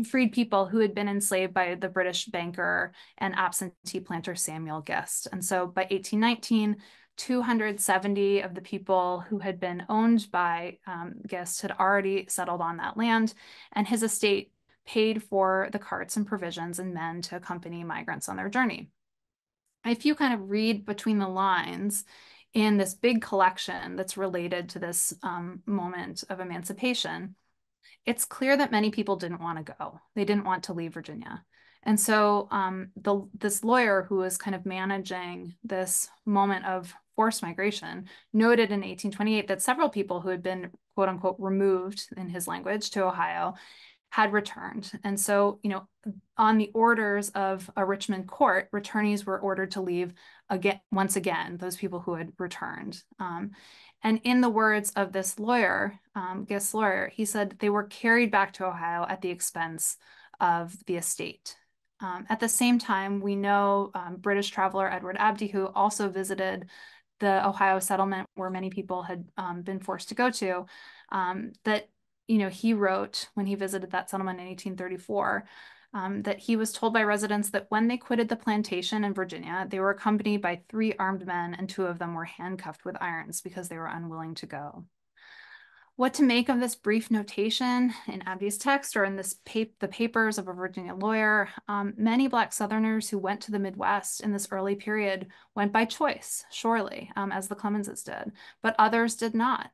freed people who had been enslaved by the British banker and absentee planter Samuel Gist. And so by 1819, 270 of the people who had been owned by Gist had already settled on that land, and his estate paid for the carts and provisions and men to accompany migrants on their journey. If you kind of read between the lines in this big collection that's related to this moment of emancipation, it's clear that many people didn't want to go. They didn't want to leave Virginia. And so this lawyer who was kind of managing this moment of forced migration noted in 1828 that several people who had been, quote unquote, removed, in his language, to Ohio had returned. And so, on the orders of a Richmond court, returnees were ordered to leave again, once again, those people who had returned. And in the words of this lawyer, Gist's lawyer, he said they were carried back to Ohio at the expense of the estate. At the same time, we know British traveler Edward Abdy, who also visited the Ohio settlement where many people had been forced to go to, that he wrote when he visited that settlement in 1834, that he was told by residents that when they quitted the plantation in Virginia, they were accompanied by 3 armed men, and 2 of them were handcuffed with irons because they were unwilling to go. What to make of this brief notation in Abdy's text or in the papers of a Virginia lawyer? Many Black Southerners who went to the Midwest in this early period went by choice, surely, as the Clemenses did, but others did not.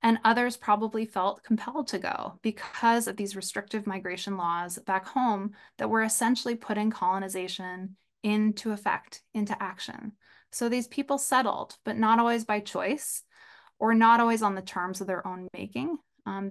And others probably felt compelled to go because of these restrictive migration laws back home that were essentially putting colonization into effect, into action. So these people settled, but not always by choice or not always on the terms of their own making.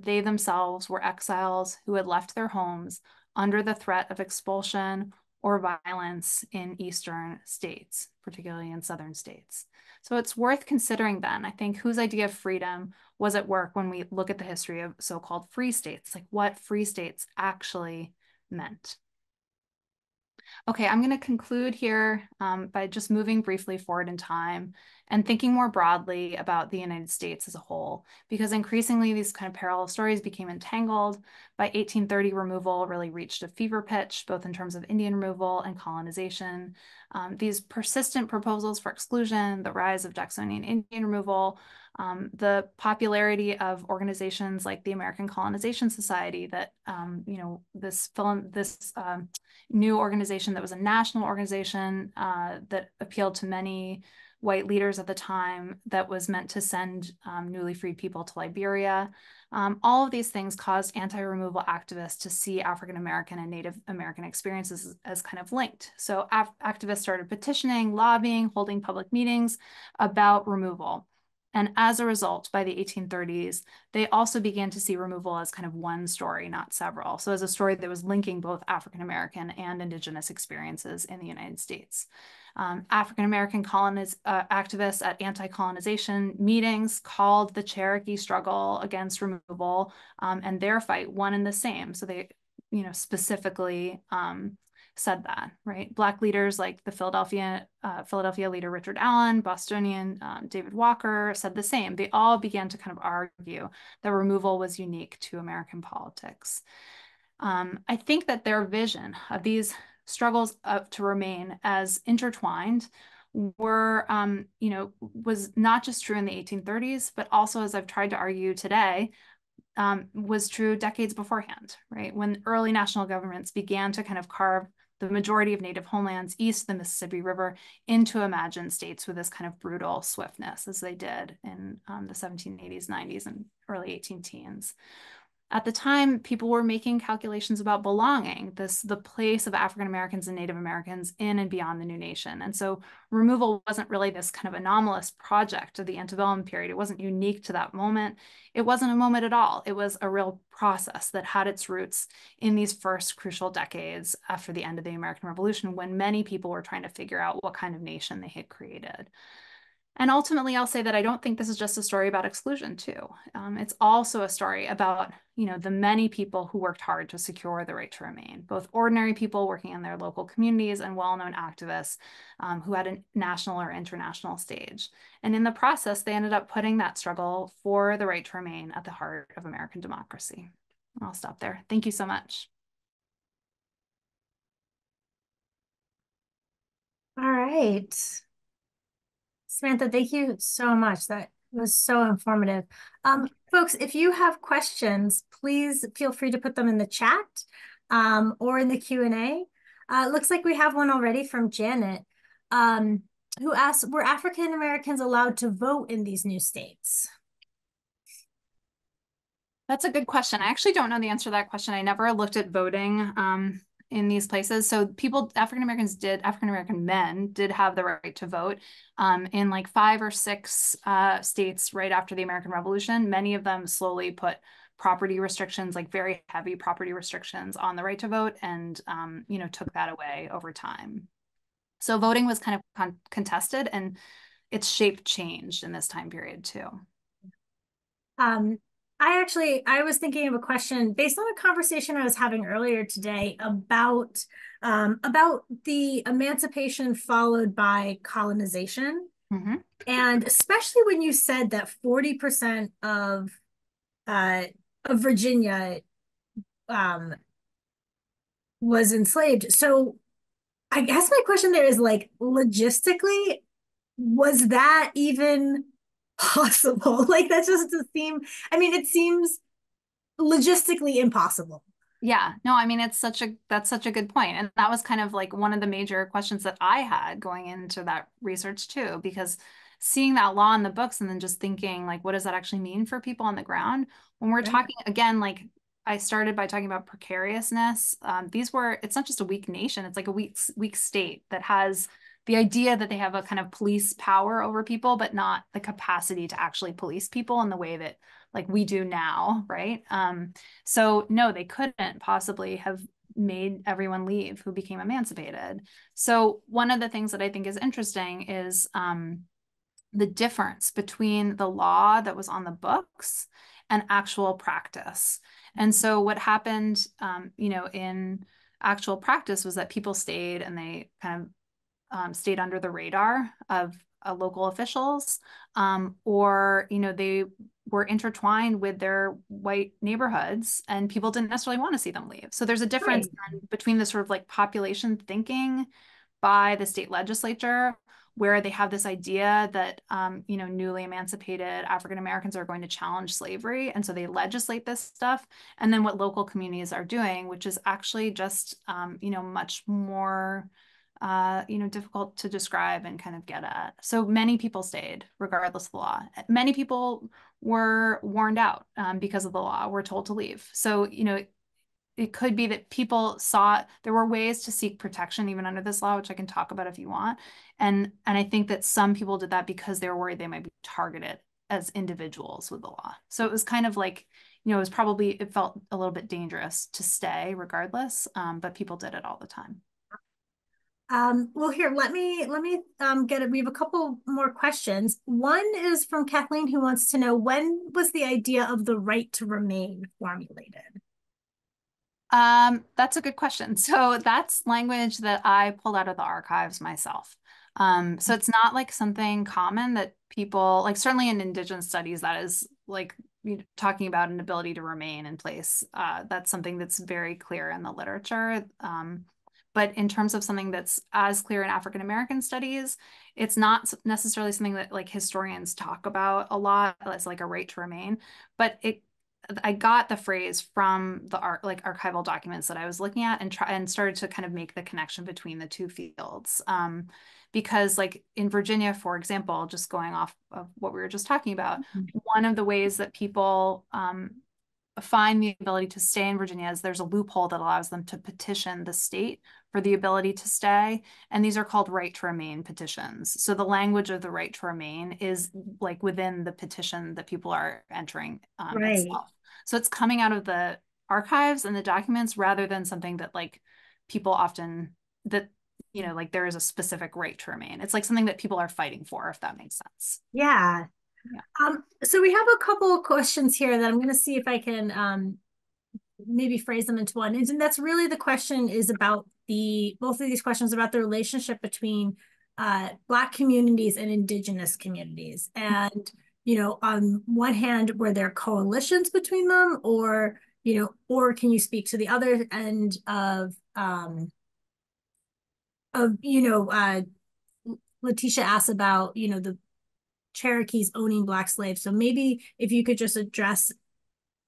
They themselves were exiles who had left their homes under the threat of expulsion or violence in Eastern states, particularly in Southern states. So it's worth considering then, I think, whose idea of freedom was at work when we look at the history of so-called free states, like what free states actually meant. Okay, I'm going to conclude here by just moving briefly forward in time and thinking more broadly about the United States as a whole, because increasingly these kind of parallel stories became entangled. By 1830, removal really reached a fever pitch, both in terms of Indian removal and colonization. These persistent proposals for exclusion, the rise of Jacksonian Indian removal, the popularity of organizations like the American Colonization Society that, this new organization that was a national organization that appealed to many white leaders at the time, that was meant to send newly freed people to Liberia. All of these things caused anti-removal activists to see African American and Native American experiences as kind of linked. So activists started petitioning, lobbying, holding public meetings about removal. And as a result, by the 1830s, they also began to see removal as kind of one story, not several. So as a story that was linking both African American and Indigenous experiences in the United States. African American activists at anti-colonization meetings called the Cherokee struggle against removal and their fight one and the same. So they, specifically said that, right? Black leaders like the Philadelphia leader Richard Allen, Bostonian David Walker said the same. They all began to kind of argue that removal was unique to American politics. I think that their vision of these struggles to remain as intertwined were, was not just true in the 1830s, but also, as I've tried to argue today, was true decades beforehand, right? When early national governments began to kind of carve the majority of native homelands east of the Mississippi River into imagined states with this kind of brutal swiftness, as they did in the 1780s, 90s, and early 18 teens. At the time, people were making calculations about belonging, the place of African Americans and Native Americans in and beyond the new nation. And so removal wasn't really this kind of anomalous project of the antebellum period. It wasn't unique to that moment. It wasn't a moment at all. It was a real process that had its roots in these first crucial decades after the end of the American Revolution, when many people were trying to figure out what kind of nation they had created. And ultimately, I'll say that I don't think this is just a story about exclusion, too. It's also a story about, the many people who worked hard to secure the right to remain, both ordinary people working in their local communities and well-known activists who had a national or international stage. And in the process, they ended up putting that struggle for the right to remain at the heart of American democracy. I'll stop there. Thank you so much. All right. Samantha, thank you so much. That was so informative. Folks, if you have questions, please feel free to put them in the chat or in the Q&A. Looks like we have one already from Janet, um, who asks, were African Americans allowed to vote in these new states? That's a good question. I actually don't know the answer to that question. I never looked at voting in these places. So African American men did have the right to vote in like 5 or 6 states right after the American Revolution. Many of them slowly put property restrictions, like very heavy property restrictions on the right to vote and, took that away over time. So voting was kind of contested and its shape changed in this time period too. Um, I was thinking of a question based on a conversation I was having earlier today about the emancipation followed by colonization. Mm-hmm. And especially when you said that 40% uh, of Virginia um, was enslaved. So I guess my question there is like, logistically, was that even possible? Like, that just doesn't seem, I mean, it seems logistically impossible. Yeah, no, I mean that's such a good point. And that was kind of like one of the major questions that I had going into that research too, because seeing that law in the books and then just thinking like what does that actually mean for people on the ground? When we're Right. talking again, like I started by talking about precariousness. It's not just a weak nation, it's like a weak state that has the idea that they have a kind of police power over people, but not the capacity to actually police people in the way that like we do now, right? So no, they couldn't possibly have made everyone leave who became emancipated. So one of the things that I think is interesting is the difference between the law that was on the books and actual practice. And so what happened, in actual practice was that people stayed and they kind of stayed under the radar of local officials, or they were intertwined with their white neighborhoods, and people didn't necessarily want to see them leave. So there's a difference Right. between the sort of like population thinking by the state legislature, where they have this idea that newly emancipated African Americans are going to challenge slavery, and so they legislate this stuff, and then what local communities are doing, which is actually just much more difficult to describe and kind of get at. So many people stayed regardless of the law. Many people were warned out because of the law, were told to leave. So, it could be that people saw there were ways to seek protection even under this law, which I can talk about if you want. And I think that some people did that because they were worried they might be targeted as individuals with the law. So it was kind of like, it felt a little bit dangerous to stay regardless, but people did it all the time. Well, here, let me get it. We have a couple more questions. One is from Kathleen, who wants to know, when was the idea of the right to remain formulated? That's a good question. So that's language that I pulled out of the archives myself. So it's not like something common that people like, certainly in Indigenous studies, that is like talking about an ability to remain in place. That's something that's very clear in the literature. But in terms of something that's as clear in African American studies, it's not necessarily something that like historians talk about a lot as like a right to remain, but I got the phrase from the archival documents that I was looking at and started to kind of make the connection between the two fields. Because like in Virginia, for example, just going off of what we were just talking about, one of the ways that people find the ability to stay in Virginia is there's a loophole that allows them to petition the state for the ability to stay. And these are called right to remain petitions. So the language of the right to remain is like within the petition that people are entering Right. itself. So it's coming out of the archives and the documents rather than something that like people often that you know, like there is a specific right to remain. It's like something that people are fighting for, if that makes sense. Yeah. Yeah. So we have a couple of questions here that I'm going to see if I can maybe phrase them into one. And that's really the question is about both of these questions about the relationship between Black communities and Indigenous communities. And, on one hand, were there coalitions between them, or can you speak to the other end of, Letitia asked about, the Cherokees owning Black slaves. So maybe if you could just address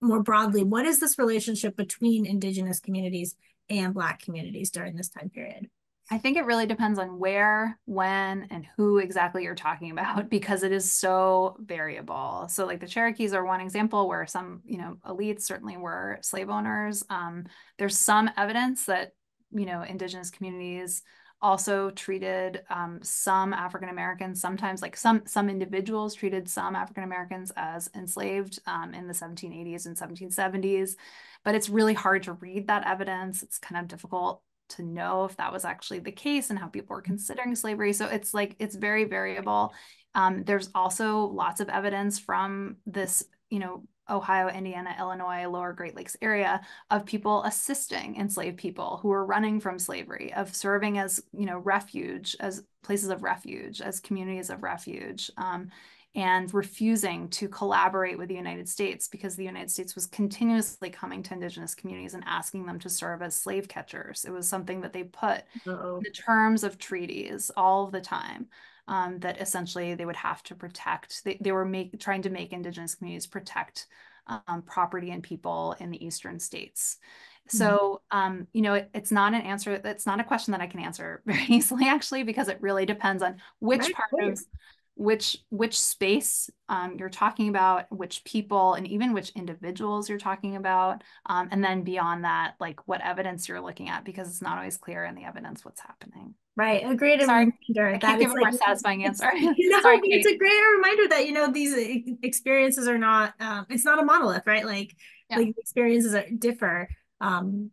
more broadly, what is this relationship between Indigenous communities and Black communities during this time period? I think it really depends on where, when, and who exactly you're talking about because it is so variable. So, like the Cherokees are one example where some, elites certainly were slave owners. There's some evidence that, Indigenous communities also treated some African Americans, sometimes like some individuals treated some African Americans as enslaved in the 1780s and 1770s. But it's really hard to read that evidence. It's kind of difficult to know if that was actually the case and how people were considering slavery. So it's like, it's very variable. There's also lots of evidence from this, Ohio, Indiana, Illinois, lower Great Lakes area of people assisting enslaved people who were running from slavery, of serving as, refuge, as places of refuge, as communities of refuge. And refusing to collaborate with the United States because the United States was continuously coming to Indigenous communities and asking them to serve as slave catchers. It was something that they put Uh-oh. in the terms of treaties all the time. That essentially they would have to protect. They were trying to make Indigenous communities protect property and people in the eastern states. Mhm. So, it's not an answer. That's not a question that I can answer very easily, actually, because it really depends on which Right. part of which space you're talking about, which people, and even which individuals you're talking about, and then beyond that, like what evidence you're looking at, because it's not always clear in the evidence what's happening. Right. A great Sorry, reminder I that can't give it's a like, more satisfying it's, answer. but Sorry, it's Kate. a great reminder that, these experiences are not, it's not a monolith, right? Yeah, Like experiences differ. Um,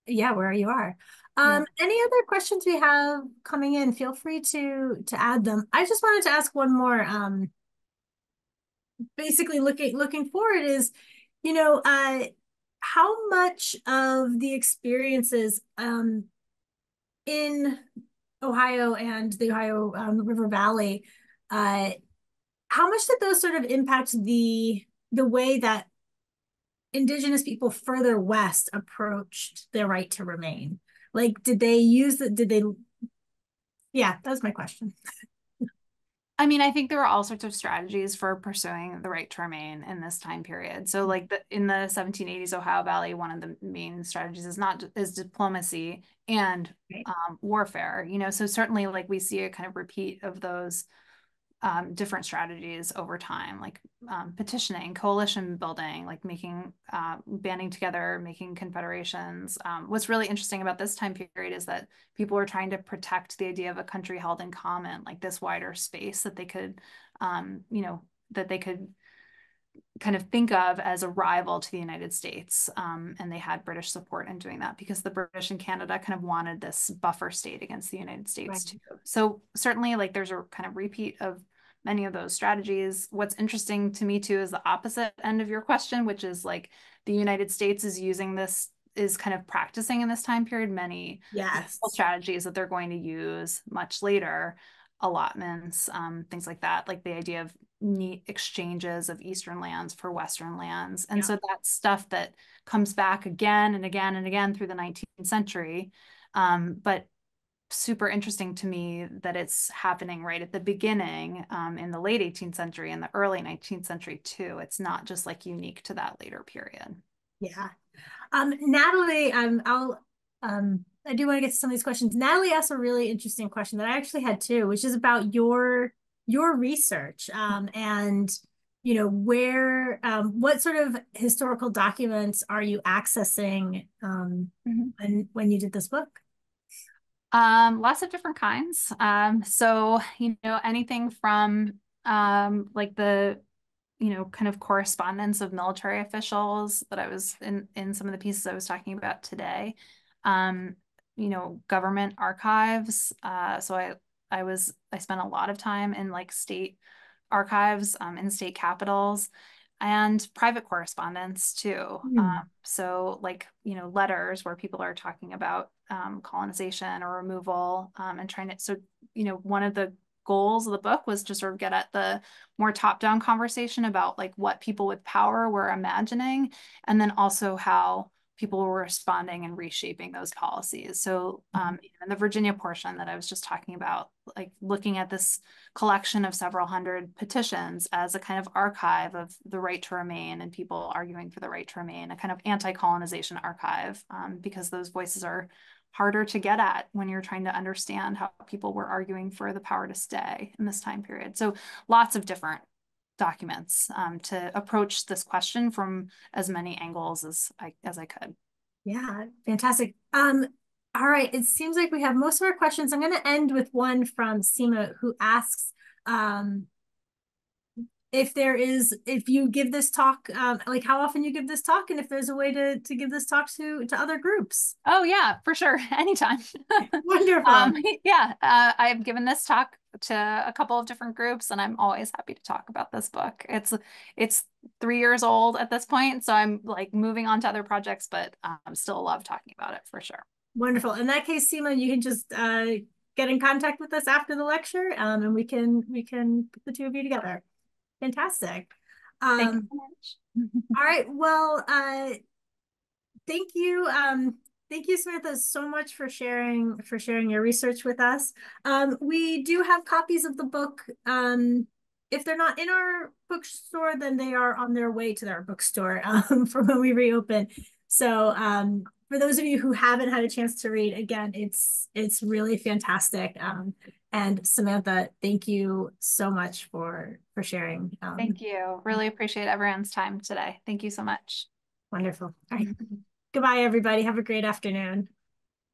yeah, where you are. yeah. Any other questions we have coming in, feel free to add them. I just wanted to ask one more. Basically looking forward is, how much of the experiences in Ohio and the Ohio River Valley, uh, how much did those sort of impact the way that Indigenous people further west approached their right to remain? Like, did they, yeah, that was my question. I mean, I think there were all sorts of strategies for pursuing the right to remain in this time period. So, like in the 1780s Ohio Valley, one of the main strategies is diplomacy and Right. warfare. So certainly, like we see a kind of repeat of those different strategies over time, like petitioning, coalition building, like banding together, making confederations. What's really interesting about this time period is that people were trying to protect the idea of a country held in common, like this wider space that they could, that they could kind of think of as a rival to the United States. And they had British support in doing that because the British and Canada kind of wanted this buffer state against the United Right. States too. So certainly like there's a kind of repeat of many of those strategies. What's interesting to me too is the opposite end of your question, which is like the United States is using this, is kind of practicing in this time period many Yes. strategies that they're going to use much later, allotments, things like that, like the idea of neat exchanges of Eastern lands for Western lands. And Yeah. so that's stuff that comes back again and again and again through the 19th century. But super interesting to me that it's happening right at the beginning in the late 18th century and the early 19th century too. It's not just like unique to that later period. Yeah. Natalie, I do want to get to some of these questions. Natalie asked a really interesting question that I actually had too, which is about your research, and what sort of historical documents are you accessing Mhm. when you did this book? Lots of different kinds. So, anything from like the, kind of correspondence of military officials that I was in some of the pieces I was talking about today. Um, government archives. So I spent a lot of time in like state archives, in state capitals, and private correspondence too. Hmm. So like, letters where people are talking about colonization or removal, and trying to, so, one of the goals of the book was to sort of get at the more top-down conversation about like what people with power were imagining, and then also how people were responding and reshaping those policies. So, in the Virginia portion that I was just talking about, like looking at this collection of several hundred petitions as a kind of archive of the right to remain and people arguing for the right to remain, a kind of anti-colonization archive, because those voices are harder to get at when you're trying to understand how people were arguing for the power to stay in this time period. So lots of different documents, to approach this question from as many angles as I could. Yeah, fantastic. All right, it seems like we have most of our questions. I'm going to end with one from Seema who asks, um, if you give this talk, like how often you give this talk, and if there's a way to give this talk to other groups. Oh yeah, for sure. Anytime. Wonderful. Yeah, I've given this talk to a couple of different groups, and I'm always happy to talk about this book. It's 3 years old at this point, so I'm like moving on to other projects, but still love talking about it for sure. Wonderful. In that case, Seema, you can just get in contact with us after the lecture, and we can put the two of you together. Fantastic. Thank you Um, so much. all right. Well, thank you. Thank you, Samantha, so much for sharing your research with us. We do have copies of the book. If they're not in our bookstore, then they are on their way to their bookstore for when we reopen. So for those of you who haven't had a chance to read, again, it's really fantastic. And Samantha, thank you so much for sharing. Thank you. Really appreciate everyone's time today. Thank you so much. Wonderful. All right. Goodbye, everybody. Have a great afternoon.